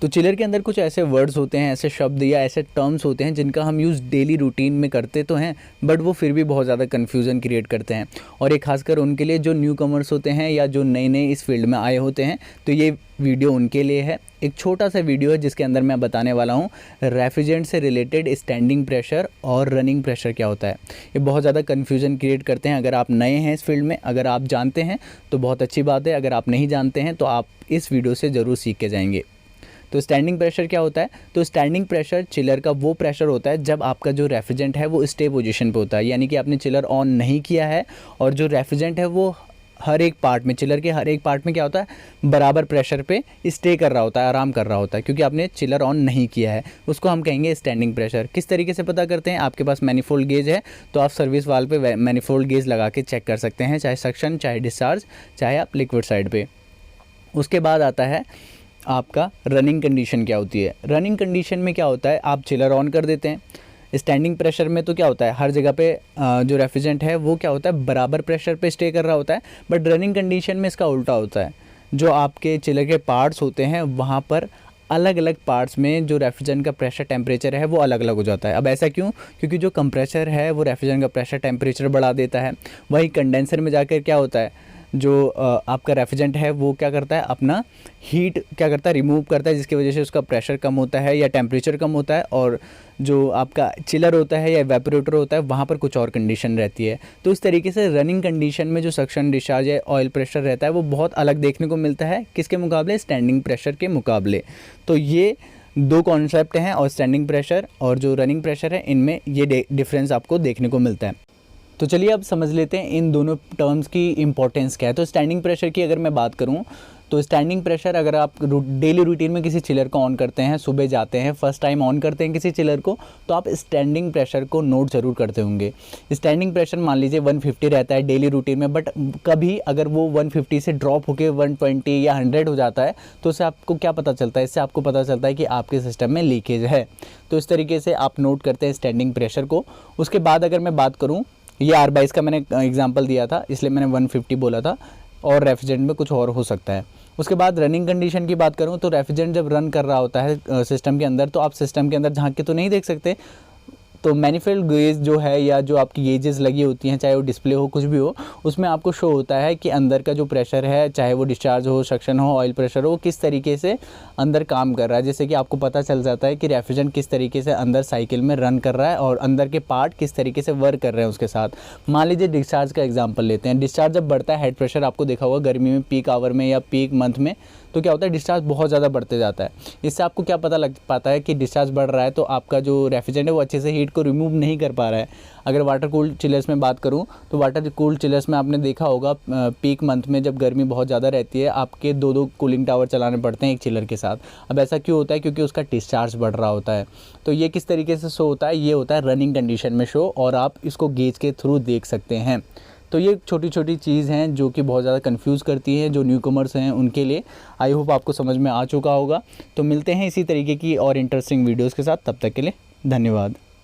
तो चिलर के अंदर कुछ ऐसे वर्ड्स होते हैं, ऐसे शब्द या ऐसे टर्म्स होते हैं जिनका हम यूज़ डेली रूटीन में करते तो हैं, बट वो फिर भी बहुत ज़्यादा कन्फ्यूज़न क्रिएट करते हैं। और ये खासकर उनके लिए जो न्यू कमर्स होते हैं या जो नए नए इस फील्ड में आए होते हैं, तो ये वीडियो उनके लिए है। एक छोटा सा वीडियो है जिसके अंदर मैं बताने वाला हूँ रेफ्रिजरेंट से रिलेटेड स्टैंडिंग प्रेशर और रनिंग प्रेशर क्या होता है। ये बहुत ज़्यादा कन्फ्यूज़न क्रिएट करते हैं। अगर आप नए हैं इस फील्ड में, अगर आप जानते हैं तो बहुत अच्छी बात है, अगर आप नहीं जानते हैं तो आप इस वीडियो से ज़रूर सीख के जाएंगे। तो स्टैंडिंग प्रेशर क्या होता है? तो स्टैंडिंग प्रेशर चिलर का वो प्रेशर होता है जब आपका जो रेफ्रिजरेंट है वो स्टे पोजीशन पे होता है, यानी कि आपने चिलर ऑन नहीं किया है और जो रेफ्रिजरेंट है वो हर एक पार्ट में, चिलर के हर एक पार्ट में क्या होता है, बराबर प्रेशर पे स्टे कर रहा होता है, आराम कर रहा होता है, क्योंकि आपने चिलर ऑन नहीं किया है। उसको हम कहेंगे स्टैंडिंग प्रेशर। किस तरीके से पता करते हैं? आपके पास मैनिफोल्ड गेज है तो आप सर्विस वाल पे मैनिफोल्ड गेज लगा के चेक कर सकते हैं, चाहे सक्शन, चाहे डिस्चार्ज, चाहे आप लिक्विड साइड पे। उसके बाद आता है आपका रनिंग कंडीशन क्या होती है। रनिंग कंडीशन में क्या होता है, आप चिलर ऑन कर देते हैं। स्टैंडिंग प्रेशर में तो क्या होता है, हर जगह पे जो रेफ्रिजरेंट है वो क्या होता है, बराबर प्रेशर पे स्टे कर रहा होता है। बट रनिंग कंडीशन में इसका उल्टा होता है, जो आपके चिलर के पार्ट्स होते हैं वहाँ पर अलग अलग पार्ट्स में जो रेफ्रिजरेंट का प्रेशर टेम्परेचर है वो अलग अलग हो जाता है। अब ऐसा क्यों? क्योंकि जो कंप्रेसर है वो रेफ्रिजरेंट का प्रेशर टेम्परेचर बढ़ा देता है। वही कंडेंसर में जाकर क्या होता है, जो आपका रेफ्रिजरेंट है वो क्या करता है, अपना हीट क्या करता है, रिमूव करता है, जिसकी वजह से उसका प्रेशर कम होता है या टेम्परेचर कम होता है। और जो आपका चिलर होता है या इवेपोरेटर होता है वहाँ पर कुछ और कंडीशन रहती है। तो इस तरीके से रनिंग कंडीशन में जो सक्शन, डिस्चार्ज या ऑयल प्रेशर रहता है वो बहुत अलग देखने को मिलता है, किसके मुकाबले? स्टैंडिंग प्रेशर के मुकाबले। तो ये दो कॉन्सेप्ट हैं, और स्टैंडिंग प्रेशर और जो रनिंग प्रेशर है इनमें ये डिफरेंस आपको देखने को मिलता है। तो चलिए अब समझ लेते हैं इन दोनों टर्म्स की इंपॉर्टेंस क्या है। तो स्टैंडिंग प्रेशर की अगर मैं बात करूं तो स्टैंडिंग प्रेशर, अगर आप डेली रूटीन में किसी चिलर को ऑन करते हैं, सुबह जाते हैं, फर्स्ट टाइम ऑन करते हैं किसी चिलर को, तो आप स्टैंडिंग प्रेशर को नोट ज़रूर करते होंगे। स्टैंडिंग प्रेशर मान लीजिए 150 रहता है डेली रूटीन में, बट कभी अगर वो 150 से ड्रॉप होकर 120 या 100 हो जाता है तो उससे आपको क्या पता चलता है? इससे आपको पता चलता है कि आपके सिस्टम में लीकेज है। तो इस तरीके से आप नोट करते हैं स्टैंडिंग प्रेशर को। उसके बाद अगर मैं बात करूँ, ये R22 का मैंने एग्जांपल दिया था इसलिए मैंने 150 बोला था, और रेफ्रिजरेंट में कुछ और हो सकता है। उसके बाद रनिंग कंडीशन की बात करूं तो रेफ्रिजरेंट जब रन कर रहा होता है सिस्टम के अंदर, तो आप सिस्टम के अंदर झांक के तो नहीं देख सकते। तो मैनिफोल्ड गेज जो है या जो आपकी गेजेस लगी होती हैं, चाहे वो डिस्प्ले हो कुछ भी हो, उसमें आपको शो होता है कि अंदर का जो प्रेशर है, चाहे वो डिस्चार्ज हो, सक्शन हो, ऑयल प्रेशर हो, किस तरीके से अंदर काम कर रहा है। जैसे कि आपको पता चल जाता है कि रेफ्रिजरेंट किस तरीके से अंदर साइकिल में रन कर रहा है और अंदर के पार्ट किस तरीके से वर्क कर रहे हैं उसके साथ। मान लीजिए डिस्चार्ज का एग्जाम्पल लेते हैं। डिस्चार्ज जब बढ़ता है, हेड प्रेशर आपको देखा होगा गर्मी में पीक आवर में या पीक मंथ में, तो क्या होता है, डिस्चार्ज बहुत ज़्यादा बढ़ते जाता है। इससे आपको क्या पता लग पाता है कि डिस्चार्ज बढ़ रहा है, तो आपका जो रेफ्रिजरेंट है वो अच्छे से हीट को रिमूव नहीं कर पा रहा है। अगर वाटर कूल्ड चिलर्स में बात करूं तो वाटर कूल्ड चिलर्स में आपने देखा होगा पीक मंथ में जब गर्मी बहुत ज़्यादा रहती है, आपके दो कूलिंग टावर चलाने पड़ते हैं एक चिलर के साथ। अब ऐसा क्यों होता है? क्योंकि उसका डिस्चार्ज बढ़ रहा होता है। तो ये किस तरीके से शो होता है? ये होता है रनिंग कंडीशन में शो, और आप इसको गेज के थ्रू देख सकते हैं। तो ये छोटी छोटी चीज़ हैं जो कि बहुत ज़्यादा कंफ्यूज करती हैं जो न्यू कमर्स हैं उनके लिए। आई होप आपको समझ में आ चुका होगा। तो मिलते हैं इसी तरीके की और इंटरेस्टिंग वीडियोज़ के साथ, तब तक के लिए धन्यवाद।